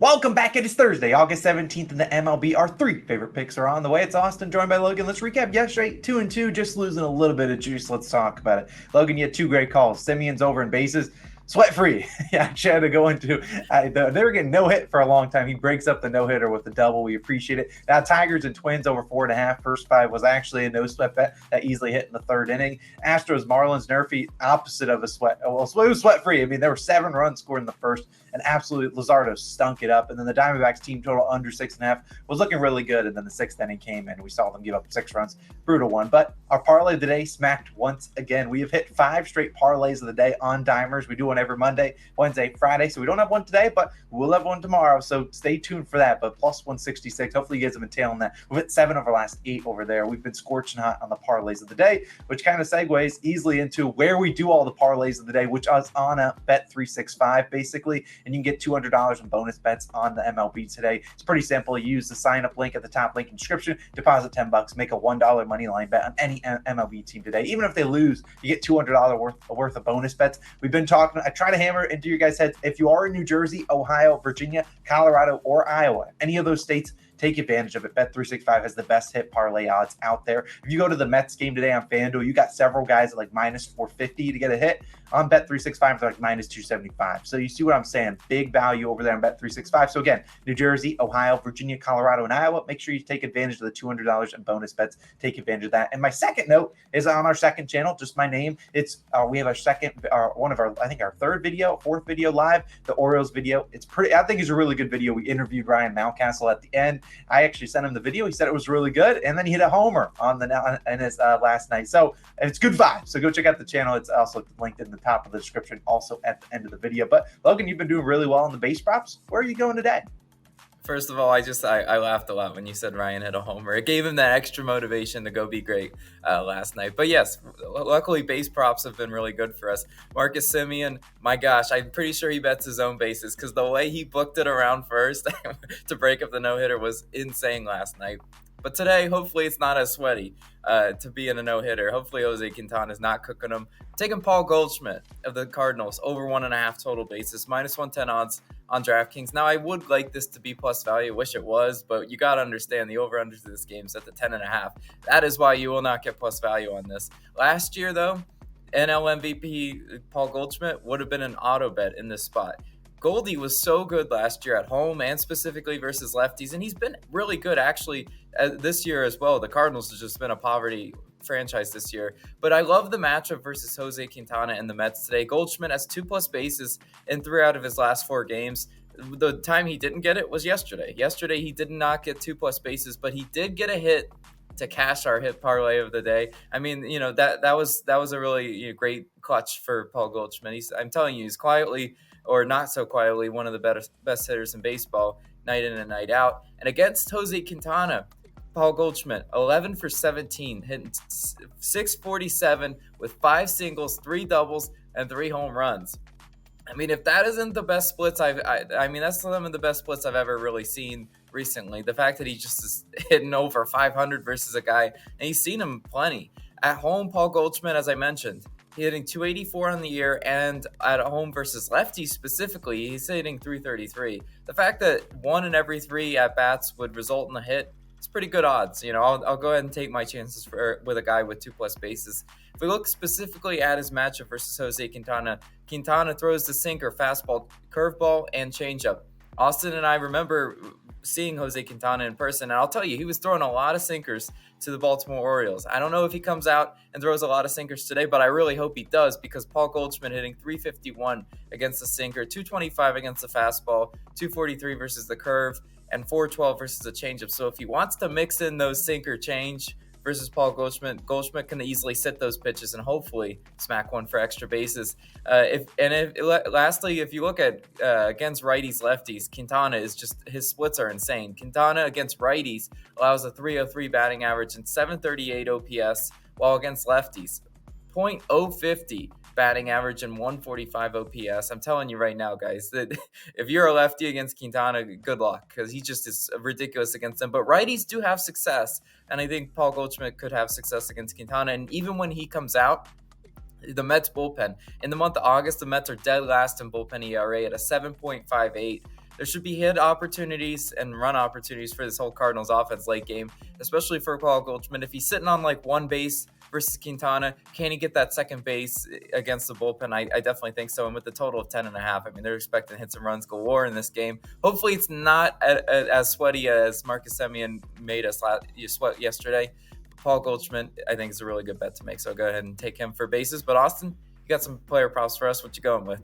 Welcome back. It is Thursday, August 17th in the MLB. Our three favorite picks are on the way. It's Austin, joined by Logan. Let's recap yesterday. 2-2, just losing a little bit of juice. Let's talk about it. Logan, you had two great calls. Simeon's over in bases. Sweat free. Yeah, actually had to go into. They were getting no hit for a long time. He breaks up the no hitter with the double. We appreciate it. Now Tigers and Twins over 4.5. First five was actually a no sweat bet that easily hit in the third inning. Astros Marlins Nerfy opposite of a sweat. Well, it was sweat free. I mean, there were 7 runs scored in the first, and absolutely Luzardo stunk it up. And then the Diamondbacks team total under 6.5 was looking really good. And then the sixth inning came in, and we saw them give up 6 runs. Brutal one. But our parlay of the day smacked once again. We have hit 5 straight parlays of the day on dimers. We do one every Monday, Wednesday, Friday. So we don't have one today, but we'll have one tomorrow. So stay tuned for that. But plus 166. Hopefully you guys have been tailing that. We've hit 7 of our last 8 over there. We've been scorching hot on the parlays of the day, which kind of segues easily into where we do all the parlays of the day, which is on a Bet365 basically. And you can get $200 in bonus bets on the MLB today. It's pretty simple. You use the sign up link at the top link in description, deposit $10, make a $1 money line bet on any MLB team today. Even if they lose, you get $200 worth of bonus bets. We've been talking, I try to hammer into your guys' heads. If you are in New Jersey, Ohio, Virginia, Colorado, or Iowa, any of those states, take advantage of it. Bet365 has the best hit parlay odds out there. If you go to the Mets game today on FanDuel, you got several guys at like minus 450 to get a hit. On Bet365, they're like minus 275. So you see what I'm saying? Big value over there on Bet365. So again, New Jersey, Ohio, Virginia, Colorado, and Iowa. Make sure you take advantage of the $200 in bonus bets. Take advantage of that. And my second note is on our second channel, just my name. It's we have our second, one of our, I think our fourth video live, the Orioles video. It's pretty, I think it's a really good video. We interviewed Ryan Mountcastle at the end. I actually sent him the video. He said it was really good, and then he hit a homer on his last night. So it's good vibes. So go check out the channel. It's also linked in the top of the description, also at the end of the video. But Logan, you've been doing really well on the base props. Where are you going today? First of all, I laughed a lot when you said Ryan hit a homer. It gave him that extra motivation to go be great last night. But yes, luckily base props have been really good for us. Marcus Semien, my gosh, I'm pretty sure he bets his own bases because the way he booked it around first to break up the no-hitter was insane last night. But today, hopefully it's not as sweaty to be in a no-hitter. Hopefully Jose Quintana is not cooking him. Taking Paul Goldschmidt of the Cardinals, over 1.5 total bases, minus 110 odds on DraftKings. Now, I would like this to be plus value. Wish it was, but you got to understand the over-under to this game is at the 10.5. That is why you will not get plus value on this. Last year, though, NL MVP Paul Goldschmidt would have been an auto bet in this spot. Goldie was so good last year at home and specifically versus lefties, and he's been really good actually this year as well. The Cardinals has just been a poverty franchise this year, but I love the matchup versus Jose Quintana and the Mets today. Goldschmidt has 2+ bases in 3 out of his last 4 games. The time he didn't get it was yesterday. Yesterday he did not get 2+ bases, but he did get a hit to cash our hit parlay of the day. I mean, that was a really great clutch for Paul Goldschmidt. I'm telling you, he's quietly, or not so quietly, one of the best hitters in baseball, night in and night out. And against Jose Quintana, Paul Goldschmidt, 11 for 17, hitting 647 with 5 singles, 3 doubles, and 3 home runs. I mean, if that isn't the best splits I mean, that's some of the best splits I've ever really seen recently. The fact that he just is hitting over 500 versus a guy, and he's seen him plenty. At home, Paul Goldschmidt, as I mentioned, he's hitting 284 on the year, and at home versus lefties specifically, he's hitting 333. The fact that 1 in every 3 at-bats would result in a hit, it's pretty good odds. I'll go ahead and take my chances with a guy with 2+ bases. If we look specifically at his matchup versus Jose Quintana, Quintana throws the sinker, fastball, curveball, and changeup. Austin and I remember seeing Jose Quintana in person, and I'll tell you, he was throwing a lot of sinkers to the Baltimore Orioles. I don't know if he comes out and throws a lot of sinkers today, but I really hope he does because Paul Goldschmidt hitting 351 against the sinker, 225 against the fastball, 243 versus the curve, and 412 versus the changeup. So if he wants to mix in those sinker change versus Paul Goldschmidt can easily sit those pitches and hopefully smack one for extra bases. Lastly, if you look at against righties, lefties, Quintana is just, his splits are insane. Quintana against righties allows a 303 batting average and 738 OPS, while against lefties, .050 batting average and 145 OPS. I'm telling you right now, guys, that if you're a lefty against Quintana, good luck, because he just is ridiculous against them. But righties do have success, and I think Paul Goldschmidt could have success against Quintana. And even when he comes out, the Mets bullpen, in the month of August, the Mets are dead last in bullpen ERA at a 7.58. there should be hit opportunities and run opportunities for this whole Cardinals offense late game, especially for Paul Goldschmidt. If he's sitting on like one base versus Quintana, can he get that second base against the bullpen? I definitely think so. And with the total of 10.5, I mean, they're expecting hits and runs galore in this game. Hopefully it's not as sweaty as Marcus Semien made us sweat yesterday. Paul Goldschmidt, I think, is a really good bet to make. So go ahead and take him for bases. But Austin, you got some player props for us. What you going with?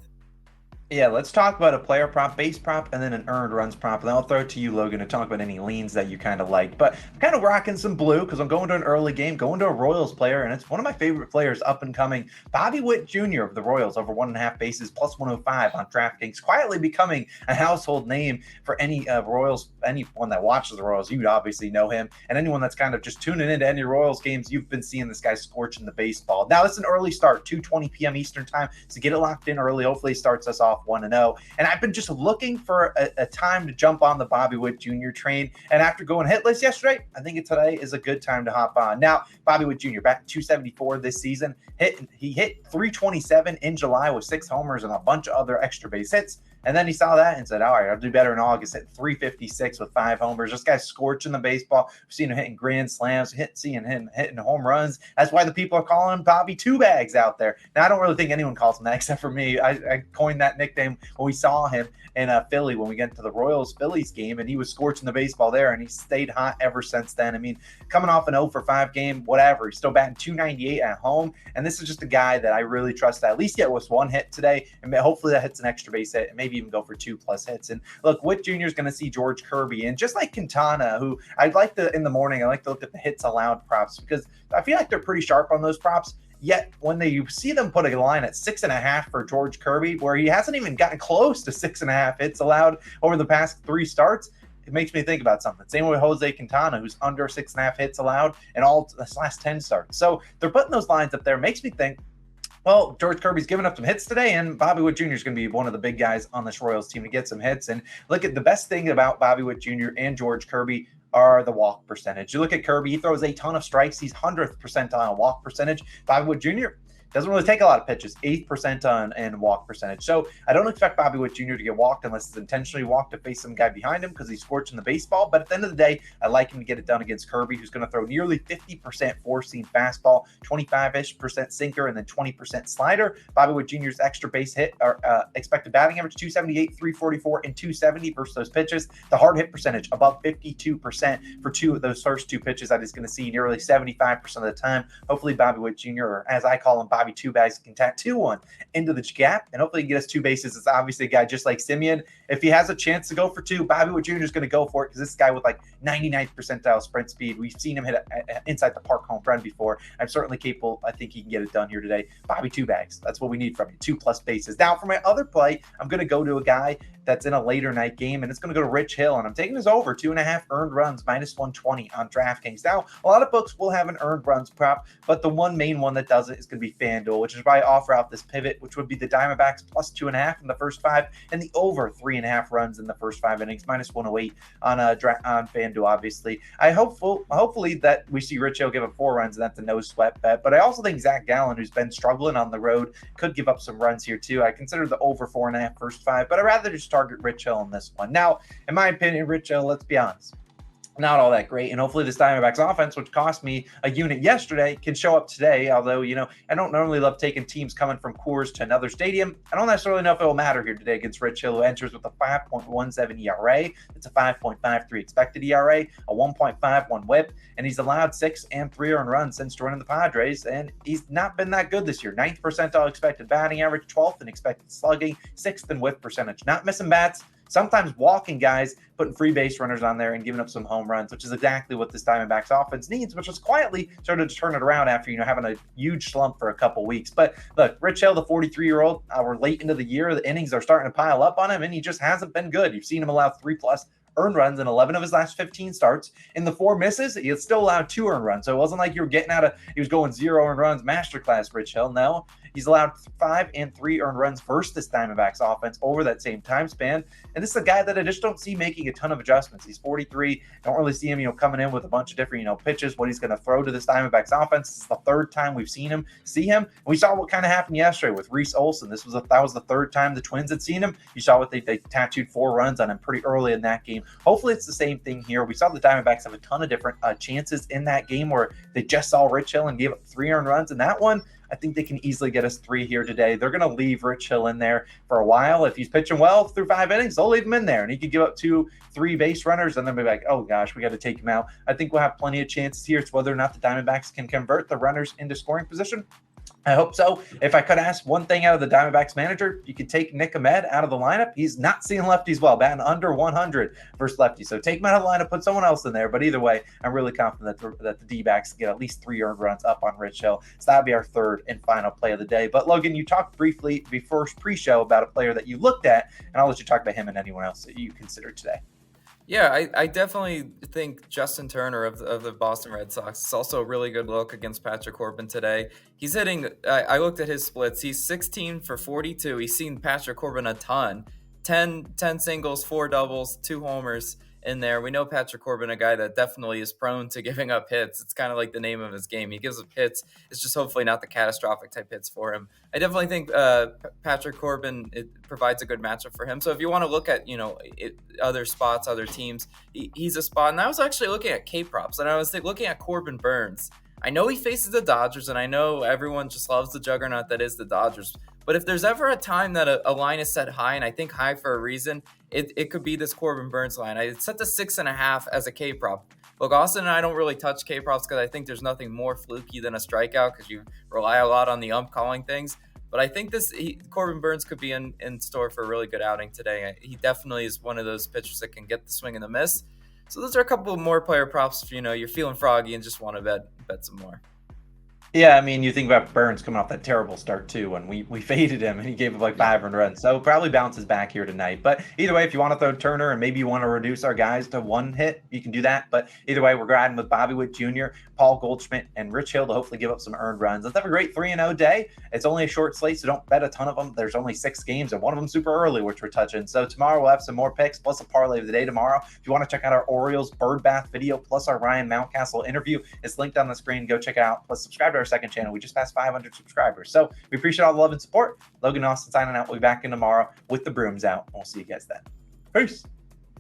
Yeah, let's talk about a player prop, base prop, and then an earned runs prop. And then I'll throw it to you, Logan, to talk about any leans that you kind of like. But I'm kind of rocking some blue because I'm going to an early game, going to a Royals player, and it's one of my favorite players up and coming, Bobby Witt Jr. of the Royals, over 1.5 bases, plus 105 on DraftKings, quietly becoming a household name for any Royals, anyone that watches the Royals. You'd obviously know him, and anyone that's kind of just tuning into any Royals games, you've been seeing this guy scorching the baseball. Now, it's an early start, 2:20 p.m. Eastern time, so get it locked in early. Hopefully, starts us off 1-0. And I've been just looking for a time to jump on the Bobby Witt Jr. train. And after going hitless yesterday, I think today is a good time to hop on. Now, Bobby Witt Jr. back 274 this season. He hit 327 in July with 6 homers and a bunch of other extra base hits. And then he saw that and said, all right, I'll do better in August. Hit 356 with 5 homers. This guy's scorching the baseball. We've seen him hitting grand slams, seeing him hitting home runs. That's why the people are calling him Bobby Two Bags out there. Now, I don't really think anyone calls him that except for me. I coined that nickname when we saw him in Philly when we get to the Royals-Phillies game, and he was scorching the baseball there, and he stayed hot ever since then. I mean, coming off an 0-for-5 game, whatever. He's still batting .298 at home, and this is just a guy that I really trust to at least get with 1 hit today, and hopefully that hits an extra base hit, and maybe even go for 2+ hits. And look, Witt Jr. is going to see George Kirby, and just like Quintana, who I'd like to, in the morning, I like to look at the hits allowed props because I feel like they're pretty sharp on those props. Yet when you see them put a line at 6.5 for George Kirby, where he hasn't even gotten close to 6.5 hits allowed over the past 3 starts, it makes me think about something. Same with Jose Quintana, who's under 6.5 hits allowed in all this last 10 starts. So they're putting those lines up there. Makes me think, well, George Kirby's giving up some hits today, and Bobby Witt Jr. is going to be one of the big guys on this Royals team to get some hits. And look at the best thing about Bobby Witt Jr. and George Kirby are the walk percentage. You look at Kirby, he throws a ton of strikes. He's 100th percentile on walk percentage. Bobby Witt Jr. doesn't really take a lot of pitches, 8th percentile in walk percentage. So I don't expect Bobby Witt Jr. to get walked unless it's intentionally walked to face some guy behind him because he's scorching the baseball. But at the end of the day, I like him to get it done against Kirby, who's going to throw nearly 50% four-seam fastball, 25-ish% sinker, and then 20% slider. Bobby Witt Jr.'s extra base hit or expected batting average 278, 344, and 270 versus those pitches. The hard hit percentage above 52% for those first 2 pitches that he's going to see nearly 75% of the time. Hopefully Bobby Witt Jr., or as I call him, Bobby Two Bags, can tattoo one into the gap, and hopefully he get us 2 bases. It's obviously a guy just like Semien. If he has a chance to go for 2, Bobby Witt Jr. is going to go for it because this guy with like 99th percentile sprint speed. We've seen him hit inside the park home run before. I'm certainly capable. I think he can get it done here today. Bobby Two Bags. That's what we need from you. 2+ bases. Now for my other play, I'm going to go to a guy that's in a later night game, and it's going to go to Rich Hill, and I'm taking his over 2.5 earned runs, -120 on DraftKings. Now, a lot of books will have an earned runs prop, but the one main one that does it is going to be FanDuel, which is why I offer out this pivot, which would be the Diamondbacks +2.5 in the first 5, and the over 3.5 runs in the first 5 innings, -108 on FanDuel, obviously. Hopefully that we see Rich Hill give up 4 runs, and that's a no sweat bet, but I also think Zach Gallen, who's been struggling on the road, could give up some runs here too. I consider the over 4.5 first 5, but I'd rather just target Rich Hill in this one. Now, in my opinion, Rich Hill, let's be honest, not all that great. And hopefully this Diamondbacks offense, which cost me a unit yesterday, can show up today. Although, I don't normally love taking teams coming from Coors to another stadium. I don't necessarily know if it will matter here today against Rich Hill, who enters with a 5.17 ERA. It's a 5.53 expected ERA, a 1.51 whip, and he's allowed 6 and 3 earned runs since joining the Padres. And he's not been that good this year. 9th percentile expected batting average, 12th in expected slugging, 6th in whip percentage. Not missing bats. Sometimes walking guys, putting free base runners on there and giving up some home runs, which is exactly what this Diamondbacks offense needs, which was quietly started to turn it around after, having a huge slump for a couple weeks. But look, Rich Hill, the 43-year-old, we're late into the year. The innings are starting to pile up on him, and he just hasn't been good. You've seen him allow 3+ earned runs in 11 of his last 15 starts. In the 4 misses, he had still allowed 2 earned runs. So it wasn't like he was going 0 earned runs, masterclass Rich Hill. No, He's allowed 5 and 3 earned runs versus this Diamondbacks offense over that same time span. And this is a guy that I just don't see making a ton of adjustments. He's 43. Don't really see him, coming in with a bunch of different, pitches, what he's going to throw to this Diamondbacks offense. This is the third time we've seen him. And we saw what kind of happened yesterday with Reese Olson. That was the third time the Twins had seen him. You saw what they tattooed 4 runs on him pretty early in that game. Hopefully it's the same thing here. We saw the Diamondbacks have a ton of different chances in that game where they just saw Rich Hill and gave up 3 earned runs. And that one, I think they can easily get us 3 here today. They're going to leave Rich Hill in there for a while. If he's pitching well through 5 innings, they'll leave him in there. And he could give up 2-3 base runners and then be like, oh gosh, we got to take him out. I think we'll have plenty of chances here. It's whether or not the Diamondbacks can convert the runners into scoring position. I hope so. If I could ask one thing out of the Diamondbacks manager, you could take Nick Ahmed out of the lineup. He's not seeing lefties well, batting under 100 versus lefties. So take him out of the lineup, put someone else in there. But either way, I'm really confident that the D-backs get at least 3 earned runs up on Rich Hill. So that'll be our third and final play of the day. But Logan, you talked briefly before pre-show about a player that you looked at, and I'll let you talk about him and anyone else that you considered today. Yeah, I definitely think Justin Turner of the Boston Red Sox is also a really good look against Patrick Corbin today. He's hitting, I looked at his splits. He's 16 for 42. He's seen Patrick Corbin a ton. 10 singles, 4 doubles, 2 homers in there. We know Patrick Corbin, a guy that definitely is prone to giving up hits. It's kind of like the name of his game. He gives up hits. It's just hopefully not the catastrophic type hits for him. I definitely think Patrick Corbin, it provides a good matchup for him. So if you want to look at, other spots, other teams, he's a spot. And I was actually looking at K-props, and I was looking at Corbin Burns. I know he faces the Dodgers, and I know everyone just loves the juggernaut that is the Dodgers. But if there's ever a time that a line is set high, and I think high for a reason, it could be this Corbin Burns line. I set the 6.5 as a K-prop. Look, Austin and I don't really touch K-props because I think there's nothing more fluky than a strikeout because you rely a lot on the ump calling things. But I think Corbin Burns could be in store for a really good outing today. He definitely is one of those pitchers that can get the swing and the miss. So those are a couple of more player props if you're feeling froggy and just want to bet some more. Yeah, I mean, you think about Burns coming off that terrible start, too, when we faded him and he gave up 5 earned runs. So probably bounces back here tonight. But either way, if you want to throw Turner and maybe you want to reduce our guys to 1 hit, you can do that. But either way, we're riding with Bobby Witt Jr., Paul Goldschmidt, and Rich Hill to hopefully give up some earned runs. Let's have a great 3-0 day. It's only a short slate, so don't bet a ton of them. There's only 6 games, and one of them super early, which we're touching. So tomorrow we'll have some more picks, plus a parlay of the day tomorrow. If you want to check out our Orioles bird bath video, plus our Ryan Mountcastle interview, it's linked on the screen. Go check it out. Plus subscribe to our second channel. We just passed 500 subscribers. So we appreciate all the love and support. Logan Austin signing out. We'll be back in tomorrow with the brooms out. We'll see you guys then. Peace.